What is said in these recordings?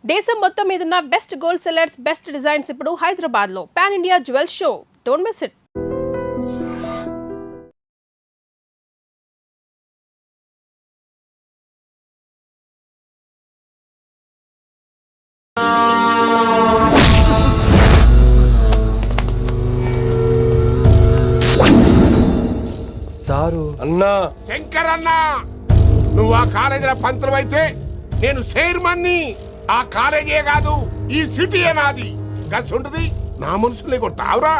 దేశం మొత్తం మీదున్న best gold sellers best designs ఇప్పుడు హైదరాబాద్ లో pan India jewel show. Don't miss it. Sir అన్నా, శంకర్ అన్నా, నువ్వు ఆ కాలేజీలో పంతులు అయితే నేను చైర్మన్ని. ఆ కాలేజీ కాదు, ఈ సిటీయే నాది. గస్ ఉంటుంది నా మనుషులే కొడతావురా.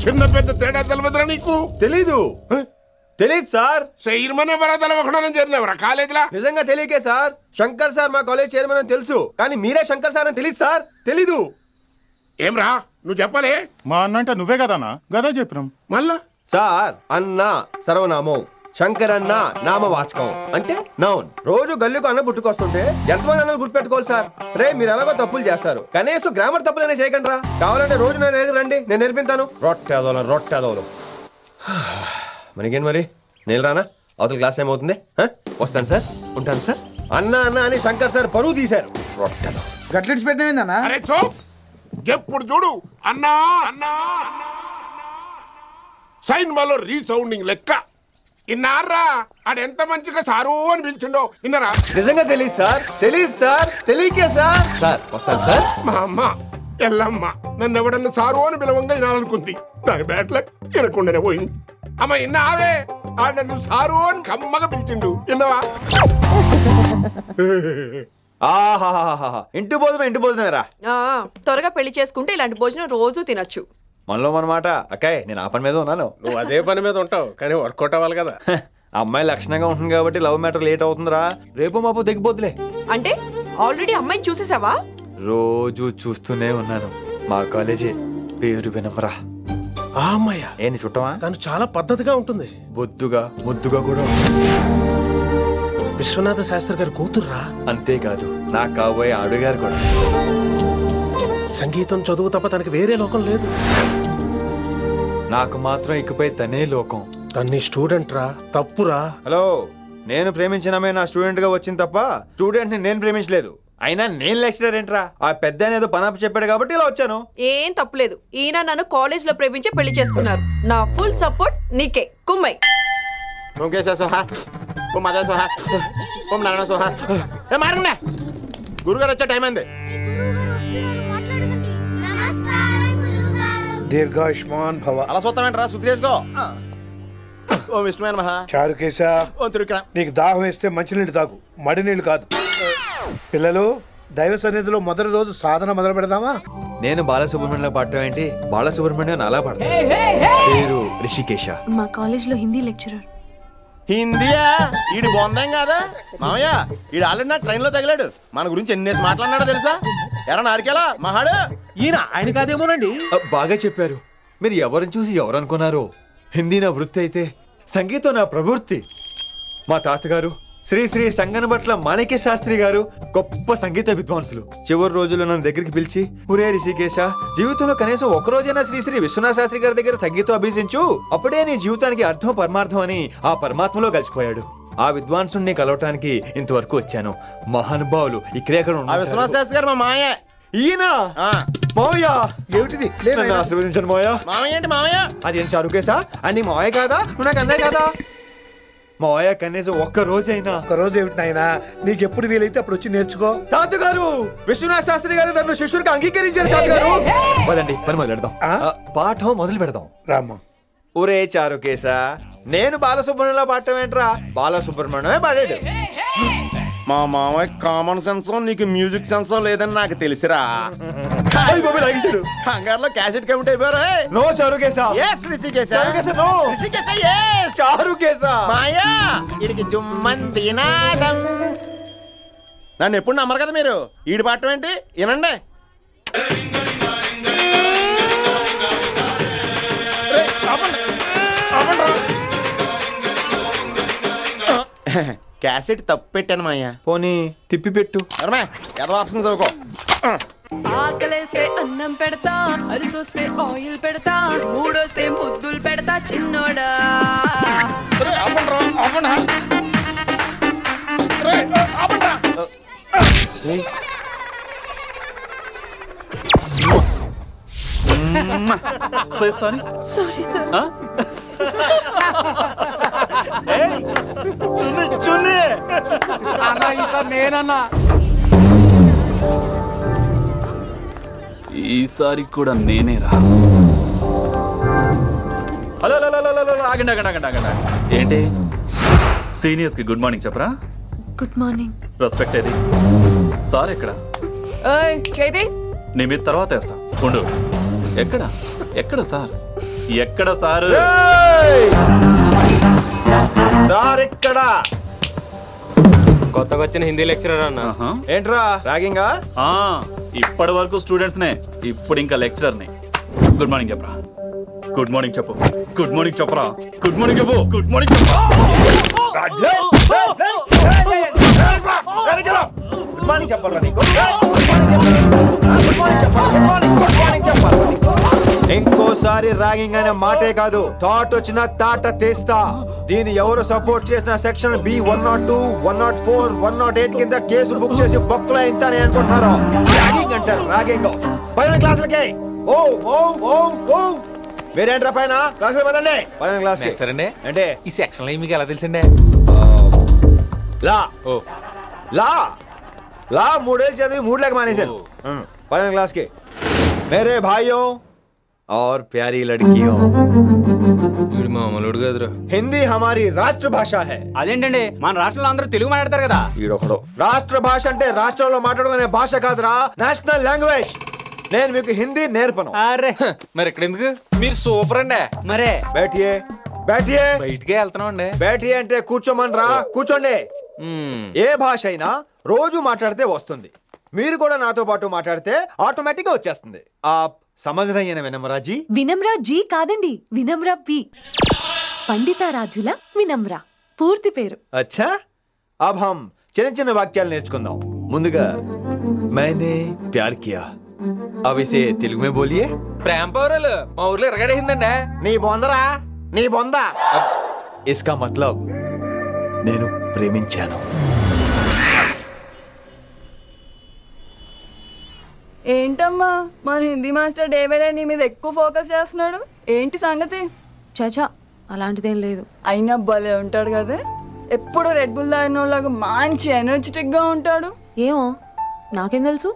చిన్న పెద్ద తేడా తెలియదురా నీకు? తెలీదు తెలీదు సార్. చైర్మన్ ఎవరో తెలవకుండా చేరినవరా కాలేజీలో? నిజంగా తెలియకే సార్. శంకర్ సార్ మా కాలేజ్ చైర్మన్ అని తెలుసు, కానీ మీరే శంకర్ సార్ అని తెలియదు సార్. తెలీదు. ఏమ్రా నువ్వు చెప్పలే? మా అన్న అంటే నువ్వే కదన్నా, గదా చెప్పినాం. మళ్ళా సార్ అన్న సర్వనామం, శంకర్ అన్న నామవాచకం అంటే నౌన్. రోజు గల్లీకు అన్న పుట్టుకొస్తుంటే ఎంతమంది అన్నలు గుర్తుపెట్టుకోవాలి సార్. రే మీరు ఎలాగో తప్పులు చేస్తారు, కనీసం గ్రామర్ తప్పులైనా చేయకండి రా. కావాలంటే రోజు నా దగ్గర రండి, నేను నేర్పిస్తాను. రొట్టెదోలం మనకేం మరి? నేను రానా? అవతల క్లాస్ టైం అవుతుంది. వస్తాను సార్, ఉంటాను సార్. అన్న అన్న అని శంకర్ సార్ పరువు తీశారు. రొట్టెదో గట్లెట్స్ పెట్టినవిందన్నా? అరే చో, ఎప్పుడు చూడు అన్నా అన్నా సైన్ మాలో రీసౌండింగ్ లెక్క. ఇన్నారా ఆడెంత మంచిగా సారు అని పిలిచిండో ఇన్నరా? నిజంగా తెలియదు సార్. తెలియకే సార్. సార్ వస్తాను సార్. మా అమ్మ ఎల్లమ్మ నన్ను ఎవడన్నా సారు అని పిలవంగా వినాలనుకుంది. దాని బ్యాట్లక్ వినకుండానే పోయింది. అమ్మ ఇన్నావే, ఆడ నన్ను సారు అని కమ్మగా పిలిచిండు. విన్నవా? ఆహాహాహా, ఇంటి భోజనం రా. త్వరగా పెళ్లి చేసుకుంటే ఇలాంటి భోజనం రోజు తినొచ్చు. మనలో మనమాట. అక్కాయ్ నేను ఆ పని మీద ఉన్నాను. నువ్వు అదే పని మీద ఉంటావు, కానీ వర్కౌట్ అవ్వాలి కదా. అమ్మాయి లక్షణంగా ఉంటుంది కాబట్టి లవ్ మ్యాటర్ లేట్ అవుతుందిరా. రేపు మాపు దిగిపోతులే. అంటే ఆల్రెడీ అమ్మాయిని చూసేసావా? రోజు చూస్తూనే ఉన్నాను. మా కాలేజీ పేరు వినమరా. ఆ అమ్మాయ ఏంటి చుట్టమా? తను చాలా పద్ధతిగా ఉంటుంది. బొద్దుగా ముద్దుగా కూడా ఉంటుంది. విశ్వనాథ శాస్త్రి గారి కూతుర్రా. అంతేకాదు నా కాబోయే ఆడుగారు కూడా. సంగీతం చదువు తప్ప తనకి వేరే లోకం లేదు. నాకు మాత్రం ఇకపై తనే లోకం. తన్ని స్టూడెంట్ రా, తప్పురా. హలో, నేను ప్రేమించినమే నా స్టూడెంట్ గా వచ్చింది తప్ప స్టూడెంట్ ని నేను ప్రేమించలేదు. అయినా నేను లెక్చరర్ ఏంట్రా? ఆ పెద్ద ఏదో పనాపు చెప్పాడు కాబట్టి ఇలా వచ్చాను. ఏం తప్పులేదు. ఈయన నన్ను కాలేజ్ లో ప్రేమించి పెళ్లి చేసుకున్నారు. నా ఫుల్ సపోర్ట్ నీకే. కుమ్మై. గురుగారు వచ్చే టైం అయింది. దీర్ఘాయుష్మాన్ భవ. అలా చూస్తామంటారా? శుద్ధి చేసుకో. ఓ విష్ణుమైన మహా చారుకేశ, ఓ తిరుక్రా. నీకు దాహం వేస్తే మంచినీళ్ళు తాగు, మడి నీళ్ళు కాదు. పిల్లలు, దైవ సన్నిధిలో మొదటి రోజు సాధన మొదలు పెడదామా? నేను బాలసుబ్రహ్మణ్యం పాడటం ఏంటి? బాలసుబ్రహ్మణ్యం అలా పాడతాను. పేరు రిషికేశ. మా కాలేజ్ లో హిందీ లెక్చరర్. హిందీయా? ఈడు బొందేం కాదా మామయ్య? ఈడు ఆల్రెడీ నా ట్రైన్ లో తగిలాడు. మన గురించి ఎన్నేసి మాట్లాడినాడో తెలుసా? ఎరా నారికేలా మహాడు. ఈయన ఆయన కాదేమోనండి. బాగా చెప్పారు. మీరు ఎవరిని చూసి ఎవరు అనుకున్నారు? హిందీ నా వృత్తి అయితే సంగీతం నా ప్రవృత్తి. మా తాతగారు శ్రీ శ్రీ సంగనబట్ల మాణిక్య శాస్త్రి గారు గొప్ప సంగీత విద్వాంసులు. చివరి రోజుల్లో నన్ను దగ్గరికి పిలిచి, ఒరే రిషికేశ, జీవితంలో కనీసం ఒక రోజైనా శ్రీ శ్రీ విశ్వనాథ శాస్త్రి గారి దగ్గర సంగీతం అభ్యసించు, అప్పుడే నీ జీవితానికి అర్థం పరమార్థం అని ఆ పరమాత్మలో కలిసిపోయాడు. ఆ విద్వాంసుని కలవటానికి ఇంతవరకు వచ్చాను. మహానుభావులు ఇక్కడే విశ్వనాథ శాస్త్రి గారు మా మామయ్య. ఈయన మావయ్య. ఏమిటిది? నన్ను ఆశీర్వదించండి మావయ్య. మామయ్య ఏంటి మామయ్య? అదేం చారుకేశా? అని మావయ్య కాదా? నువ్వు నాకు అన్నాయి కదా. మావయ్య కనీసం ఒక్క రోజైనా. ఒక రోజు ఏమిటి నాయనా, నీకు ఎప్పుడు వీలైతే అప్పుడు వచ్చి నేర్చుకో. తాతగారు, విశ్వనాథ శాస్త్రి గారు నన్ను శిష్యుడికి అంగీకరించారు. తాతగారు పదండి, పని మొదలు పెడదాం. పాఠం మొదలు పెడదాం. రామ్మ. ఊరే చారుకేశా, నేను బాలసుబ్రహ్మణ్యంలో పాడటం ఏంట్రా? బాలసుబ్రహ్మణ్యమే పాడాడు. మా మామయ్య కామన్ సెన్స్, నీకు మ్యూజిక్ సెన్స్ లేదని నాకు తెలిసిరా. హంగార్లో క్యాసెట్ కమిట్ అయిపోయారు. నో చారుకేశా. మాయా వీడికి జుమ్మంది నాదం. నన్ను ఎప్పుడు నమ్మరు కదా మీరు. ఈడి పాడటం ఏంటి? వినండి. క్యాసెట్ తప్పు పెట్టాను మాయ్యా. పోనీ తిప్పి పెట్టు. ఏదో ఆప్షన్ చదువుకో. ఆకలేస్తే అన్నం పెడతా, అరిసొస్తే ఆయిల్ పెడతా, మూడోస్తే ముద్దులు పెడతా చిన్నోడా. సారీ సారీ సార్ ఈసారి కూడా నేనేరా. హలో హలో హలో హలో ఆగండి ఆగండి ఆగండి ఆగండి. ఏంటి సీనియర్స్ కి గుడ్ మార్నింగ్ చెప్పరా? Good morning. రెస్పెక్ట్ ఏది? సార్ ఎక్కడ? చేతి నీ మీద తర్వాత వేస్తా ఉండు. ఎక్కడ ఎక్కడ సార్? ఎక్కడ సార్? సార్ ఇక్కడ కొత్తగా వచ్చిన హిందీ లెక్చరర్ అన్న. ఆహా. ఏంట్రా ర్యాగింగా? ఆ, ఇప్పటి వరకు స్టూడెంట్స్ నే, ఇప్పుడు ఇంకా లెక్చరర్ ని. గుడ్ మార్నింగ్ చెప్పరా. గుడ్ మార్నింగ్ చెప్పు. గుడ్ మార్నింగ్ చెప్పరా. గుడ్ మార్నింగ్ చెప్పు. గుడ్ మార్నింగ్ చెప్పు. గుడ్ మార్నింగ్ చెప్పాలా నీకు? ఇంకోసారి ర్యాగింగ్ అనే మాటే కాదు, థాట్ వచ్చిన తాట తీస్తా. దీన్ని ఎవరు సపోర్ట్ చేసిన సెక్షన్ బి 102, 104, 108 కింద కేసు బుక్ చేసి బొక్కలో ఇంతనే అనుకుంటున్నారు. ర్యాగింగ్ అంటారు ర్యాగింగ్. పైన క్లాసులకి ఓ ఓ ఓ ఓ మీరేంట్రా పైన క్లాసులు పదండి. పైన క్లాస్ అంటే ఈ సెక్షన్ లో మీకు ఎలా తెలిసిండే? లా లా లా 3 ఏళ్ళు చదివి 3 లేక మానేశాను. పైన क्लास के मेरे भाइयों और प्यारी लड़कियों, మామూలుడు కదరా. हिंदी हमारी राष्ट्र भाषा है. అదేంటండి మన రాష్ట్రంలో అందరూ తెలుగు మాట్లాడతారు కదా. ఈడొకడు రాష్ట్ర భాష అంటే రాష్ట్రంలో మాట్లాడుకునే భాష కాదురా, నేషనల్ లాంగ్వేజ్. నేను మీకు హిందీ నేర్పను. అరే మరి ఇక్కడ ఎందుకు? మీరు సూపర్ అండి. మరే बैठिए बैठिए బయటికే వెళ్తున్నాం అండి. बैठिए అంటే కూర్చోమనరా, కూర్చోండి. ఏ భాష అయినా రోజు మాట్లాడితే వస్తుంది. మీరు కూడా నాతో పాటు మాట్లాడితే ఆటోమేటిక్ గా వచ్చేస్తుంది. आप समझ रही हैं विनम्रा जी? వినమ్రా జీ కాదండి, వినమ్రా పి. పండితారాధ్యుల వినమ్ర పూర్తి పేరు. अच्छा अब हम చిన్న చిన్న వాక్యాలు నేర్చుకుందాం. ముందుగా मैंने प्यार किया. अब इसे తెలుగు में बोलिए. ప్రేమ పౌరాలు మా ఊర్లో ఎరగడేసిందండి. నీ బొందరా, నీ బొంద. इसका मतलब నేను ప్రేమించాను. ఏంటమ్మా మన Hindi master day by day నీ మీద ఎక్కువ ఫోకస్ చేస్తున్నాడు, ఏంటి సంగతి? చాచా అలాంటిదేం లేదు. అయినా భలే ఉంటాడు కదా, ఎప్పుడు రెడ్ బుల్ తాగినోళ్ళగా మంచి ఎనర్జెటిక్ గా ఉంటాడు. ఏమో నాకేం తెలుసు,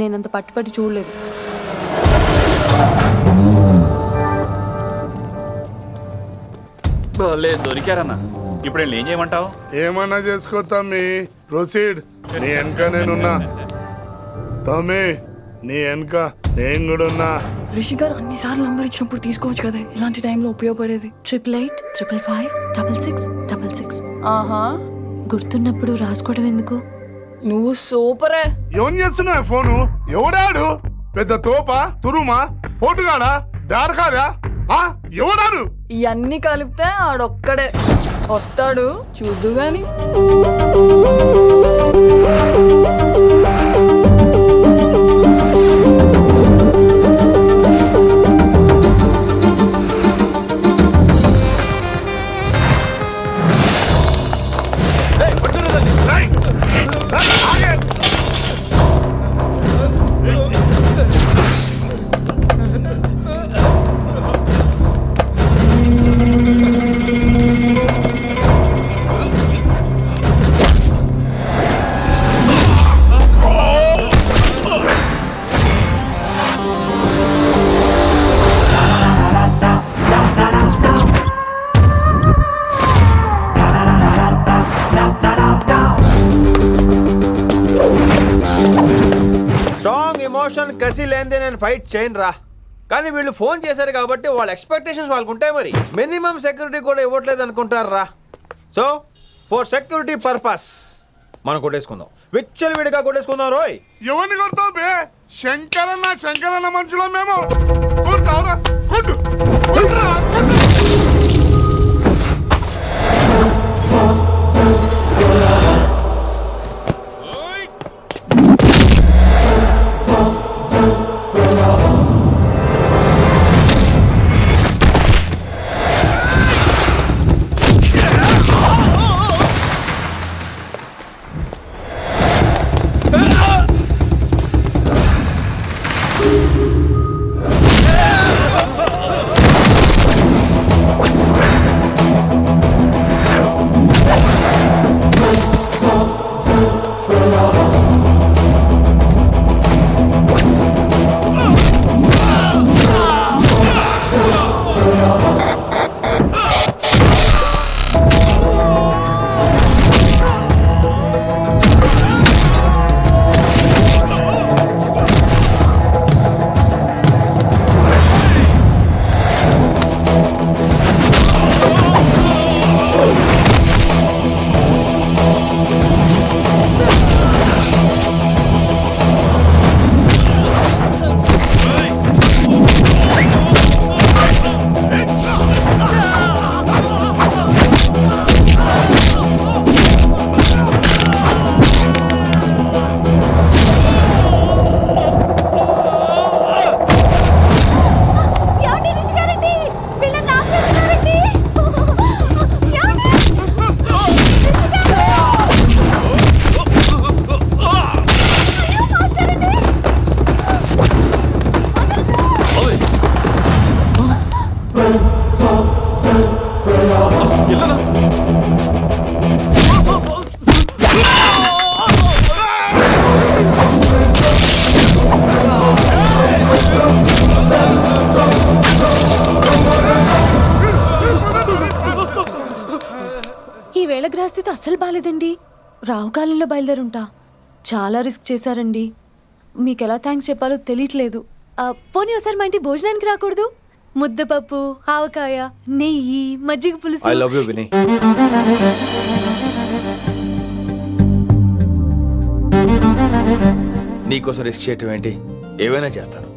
నేనంత పట్టి పట్టి చూడలేదు. దొరికారన్నా. ఇప్పుడు ఏం చేయమంటావు? ఏమన్నా చేసుకో తమ్మి, ప్రొసీడ్. నీ వెనక నేనున్నా తమ్మి, నీ వెనక నేను కూడా ఉన్నా. రిషి గారు అన్నిసార్లు నంబర్ ఇచ్చినప్పుడు తీసుకోవచ్చు కదా, ఇలాంటి టైంలో ఉపయోగపడేది. 8885556666. ఆహా, గుర్తున్నప్పుడు రాసుకోవడం ఎందుకు? నువ్వు సూపరే. ఏం చేస్తున్నావు ఫోను? ఎవడాడు? పెద్ద తోప, తురుమా, పోటుగాడా, దారకారా? ఎవడాడు? ఇవన్నీ కలిపితే ఆడొక్కడే వస్తాడు, చూద్దు గాని. కసి లేనిదే నేను ఫైట్ చేయను రా. కానీ వీళ్ళు ఫోన్ చేశారు కాబట్టి వాళ్ళ ఎక్స్పెక్టేషన్స్ వాళ్ళకు ఉంటాయి. మరి మినిమం సెక్యూరిటీ కూడా ఇవ్వట్లేదు అనుకుంటారు రా. సో ఫర్ సెక్యూరిటీ పర్పస్ మనం కొట్టేసుకుందాం, విచ్చలు విడిగా కొట్టేసుకుందాం. రోయ్ ఎవరిని కొడతావు బే? శంకరన్న మనుషులం మేము. కొడతావురా, కొట్టు, కొట్టురా, కొట్టు. అస్సలు బాలేదండి. రావుకాలంలో బయలుదేరుంటా. చాలా రిస్క్ చేశారండి. మీకు ఎలా థ్యాంక్స్ చెప్పాలో తెలియట్లేదు. పోనీ ఒకసారి మా ఇంటి భోజనానికి రాకూడదు? ముద్దపప్పు, ఆవకాయ, నెయ్యి, మజ్జిగ పులుసు. ఐ లవ్ యూ విని. నీకోసం రిస్క్ చేయటం ఏంటి? ఏవైనా చేస్తాను.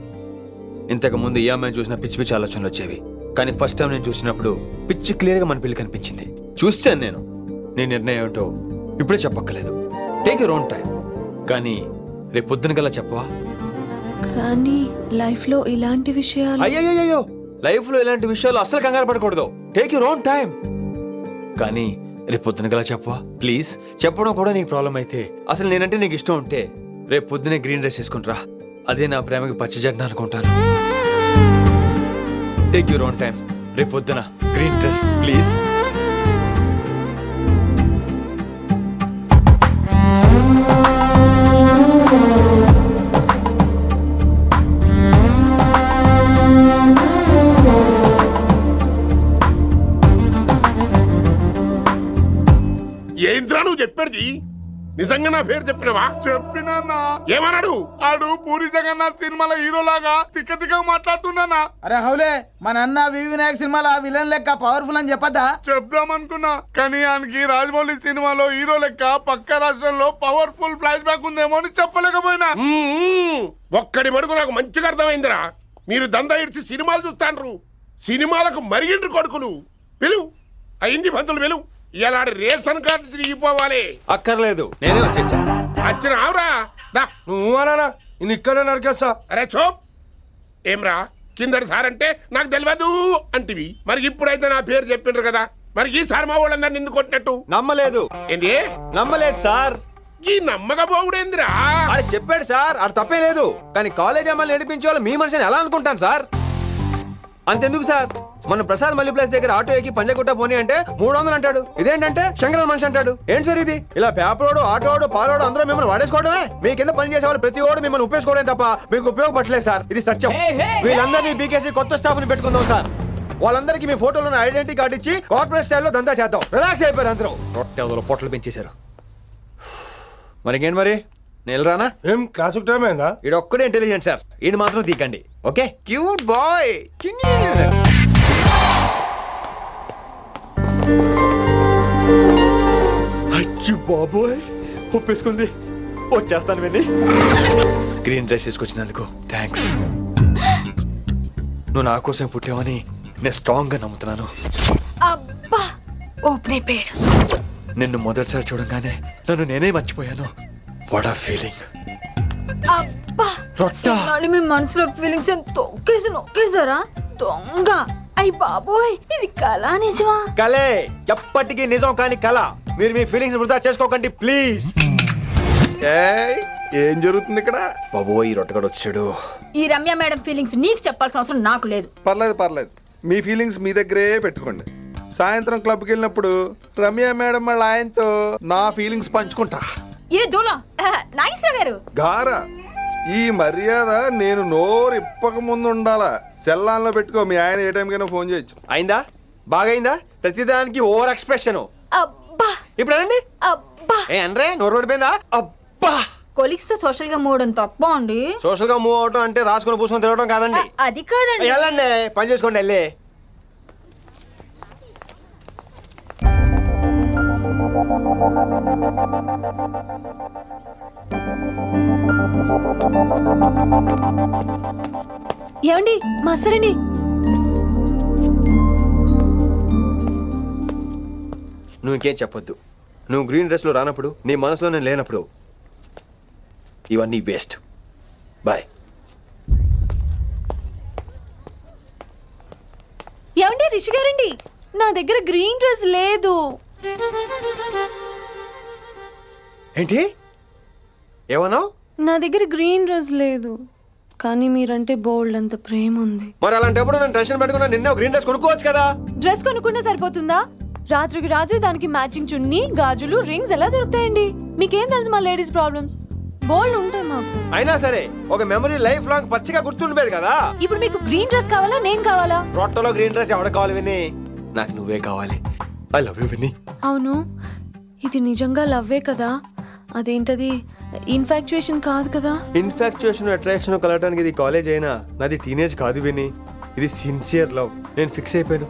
ఇంతకు ముందు ఈ అమ్మాయిని చూసిన పిచ్చి పిచ్చి ఆలోచనలు వచ్చేవి, కానీ ఫస్ట్ టైం నేను చూసినప్పుడు పిచ్చి క్లియర్ గా మన పిల్లి కనిపించింది. చూశాను నేను. నీ నిర్ణయం ఏమిటో ఇప్పుడే చెప్పక్కర్లేదు. Take your own time. కానీ రేపు పొద్దున గల చెప్పవా? కానీ లైఫ్ లో ఇలాంటి విషయాలు. అయ్యో, లైఫ్ లో ఇలాంటి విషయాలు అసలు కంగారు పడకూడదు. Take your own time. కానీ రేపు పొద్దున గల చెప్పవా ప్లీజ్? చెప్పడం కూడా నీకు ప్రాబ్లం అయితే, అసలు నేనంటే నీకు ఇష్టం ఉంటే రేపు పొద్దునే గ్రీన్ డ్రెస్ వేసుకుంటారా. అదే నా ప్రేమకి పచ్చ జెండా అనుకుంటాను. Take your own time. రేపు పొద్దున గ్రీన్ డ్రెస్ ప్లీజ్. ఏంద్రా నువ్వు చెప్పేది? నిజంగా నా పేరు చెప్పినవా? చెప్పినా ఏమన్నాడు? ఆడు పూరి జగన్నాథ్ సినిమాలో హీరోలాగా తిక్క తిక్క మాట్లాడుతున్నానా? అరే హౌలే, మన అన్న వి వినాయక్ సినిమాలో విలన్ లెక్క పవర్ఫుల్ అని చెప్పద్దా? చెప్దామనుకున్నా, కానీ ఆయనకి రాజమౌళి సినిమాలో హీరో లెక్క పక్క రాష్ట్రంలో పవర్ఫుల్ ఫ్లాష్ బ్యాక్ ఉందేమో అని చెప్పలేకపోయినా. ఒక్కడి మడుగు నాకు మంచిగా అర్థమైందిరా. మీరు దందా ఇడిచి సినిమాలు చూస్తాండ్రు. సినిమాలకు మరిగిండ్రు కొడుకులు. పిలువు అయింది పంతులు, పిలువు. ఇలా రేషన్ కార్డు తిరిగిపోవాలి. అక్కర్లేదు, నేనే వచ్చేసా. వచ్చిన ఆవురా. నువ్వు అనా నేను ఇక్కడే నరికేస్తా. అరే చోప్. ఏమ్రా కిందటి సార్ అంటే నాకు తెలియదు అంటివి. మరి ఇప్పుడైతే నా పేరు చెప్పిండ్రు కదా, మరి ఈసారి మా వాళ్ళందరినీ ఎందుకు కొట్టినట్టు? నమ్మలేదు. ఏంది? నమ్మలేదు సార్. ఈ నమ్మకపోవుడేందిరా? అది చెప్పాడు సార్, అది తప్పే లేదు. కానీ కాలేజ్ అమ్మాయిలు నడిపించే వాళ్ళు మీ మనిషిని ఎలా అనుకుంటాను సార్? అంతెందుకు సార్, మన ప్రసాద్ మల్లీప్లేస్ దగ్గర ఆటో ఎక్కి పంజగుట్ట పోనీ అంటే 300 అంటాడు. ఇదేంటంటే శంకరన్ మనిషి అంటాడు. ఏంటి సార్ ఇది? ఇలా పేపరోడు, ఆటోడు, పాలోడు అందరూ మిమ్మల్ని వాడేసుకోవడమే. మీ కింద పని చేసేవాళ్ళు ప్రతి ఓడు మిమ్మల్ని ఉపయోగించుకోవడం తప్ప మీకు ఉపయోగపడలేదు సార్. ఇది సత్యం. వీళ్ళందరినీ బీకేసి కొత్త స్టాఫ్ ని పెట్టుకుందాం సార్. వాళ్ళందరికీ మీ ఫోటోలను ఐడెంటిటీ కార్డు ఇచ్చి కార్పొరేట్ స్టైల్లో దందా చేద్దాం. రిలాక్స్ అయిపోయారు అందరూ. రొట్టె పొట్టలు పెంచేశారు. మరికేంటి మరి నేను రానా? ఏం క్లాస్ టైం అయిందా? ఈడు ఒక్కడే ఇంటెలిజెంట్ సార్, ఈయన మాత్రం తీకండి. ఓకే? Cute boy. అయ్యో బాబోయ్, ఒప్పేసుకుంది. వచ్చేస్తాను విని. గ్రీన్ డ్రెస్ తీసుకొచ్చినందుకు థ్యాంక్స్. నువ్వు నా కోసం పుట్టావని నేను స్ట్రాంగ్ గా నమ్ముతున్నాను. అబ్బా ఓపెన్ అయిపోయాడు. నిన్ను మొదటిసారి చూడంగానే నన్ను నేనే మర్చిపోయాను. వాట్ ఆ ఫీలింగ్. అబ్బా రొట్టా. మీ మనసులో ఫీలింగ్స్ తొక్కేసి నొక్కేసారా దొంగ? అయ్యి బాబోయ్, ఇది కళ నిజమా? కలే, ఎప్పటికీ నిజం కాని కళ. మీరు మీ ఫీలింగ్స్ వృధా చేసుకోకండి ప్లీజ్. ఏం జరుగుతుంది ఇక్కడ? బాబోయ్, ఈ రొట్టగడు వచ్చాడు. ఈ రమ్య మేడం ఫీలింగ్స్ నీకు చెప్పాల్సిన అవసరం నాకు లేదు. పర్లేదు, మీ ఫీలింగ్స్ మీ దగ్గరే పెట్టుకోండి. సాయంత్రం క్లబ్కి వెళ్ళినప్పుడు రమ్య మేడం వాళ్ళ ఆయనతో నా ఫీలింగ్స్ పంచుకుంటా. ఏ దూలం నాగేశ్వర గారు గారా, ఈ మర్యాద నేను నోరు ఇప్పక ముందు ఉండాలా. సెల్లాన్లో పెట్టుకో, మీ ఆయన ఏ టైంకైనా ఫోన్ చేయొచ్చు. అయిందా? బాగైందా? ప్రతిదానికి ఓవర్ ఎక్స్ప్రెషన్. అబ్బా ఇప్పుడు అనండి. అబ్బా ఏ అనరే, నోరు పడిపోయిందా? అబ్బా. కొలిక్స్ తో సోషల్ గా మూవడం తప్ప అండి. సోషల్ గా మూవ్ అవడం అంటే రాసుకొని పూసుకొని తిరగడం కాదండి. అది కాదండి. వెళ్ళండి, పని చేసుకోండి వెళ్ళి. ఏమండి మాస్టర్ అండి? నువ్వు ఇంకేం చెప్పొద్దు. నువ్వు గ్రీన్ డ్రెస్ లో రానప్పుడు, నీ మనసులో నేను లేనప్పుడు ఇవన్నీ వేస్ట్. బాయ్. ఏమండి రిషి గారండి, నా దగ్గర గ్రీన్ డ్రెస్ లేదు. ఏంటి ఏమన్నావు? నా దగ్గర గ్రీన్ డ్రెస్ లేదు, కానీ మీరంటే బోల్డ్ అంత ప్రేమ ఉంది. మరి అలాంటప్పుడు నేను టెన్షన్ పెట్టుకున్నా, నిన్నే గ్రీన్ డ్రెస్ కొనుక్కోవచ్చు కదా. డ్రెస్ కొనుక్కుంటే సరిపోతుందా? రాత్రికి రాత్రి దానికి మ్యాచింగ్ చున్నీ, గాజులు, రింగ్స్ ఎలా దొరుకుతాయండి? మీకేం తెలుసు మా లేడీస్ ప్రాబ్లమ్స్? బోల్డ్ ఉంటాయి మాకు. అయినా సరే ఒక మెమరీ లైఫ్ లాంగ్ పచ్చిగా గుర్తుండిపోయేది కదా. ఇప్పుడు మీకు గ్రీన్ డ్రెస్ కావాలా, నేను కావాలా? రొట్టలో గ్రీన్ డ్రెస్ ఎవడ కావాలి విని? నాకు నువ్వే కావాలి. ఐ లవ్ యూ విని. అవును, ఇది నిజంగా లవ్వే కదా? అదేంటది ఇన్ఫాక్చుయేషన్ కాదు కదా? ఇన్ఫాక్చుయేషన్ అట్రాక్షన్ కలగడానికి ఇది కాలేజ్ అయినా నాది టీనేజ్ కాదు విని, ఇది సిన్సియర్ లవ్. నేను ఫిక్స్ అయిపోయాను.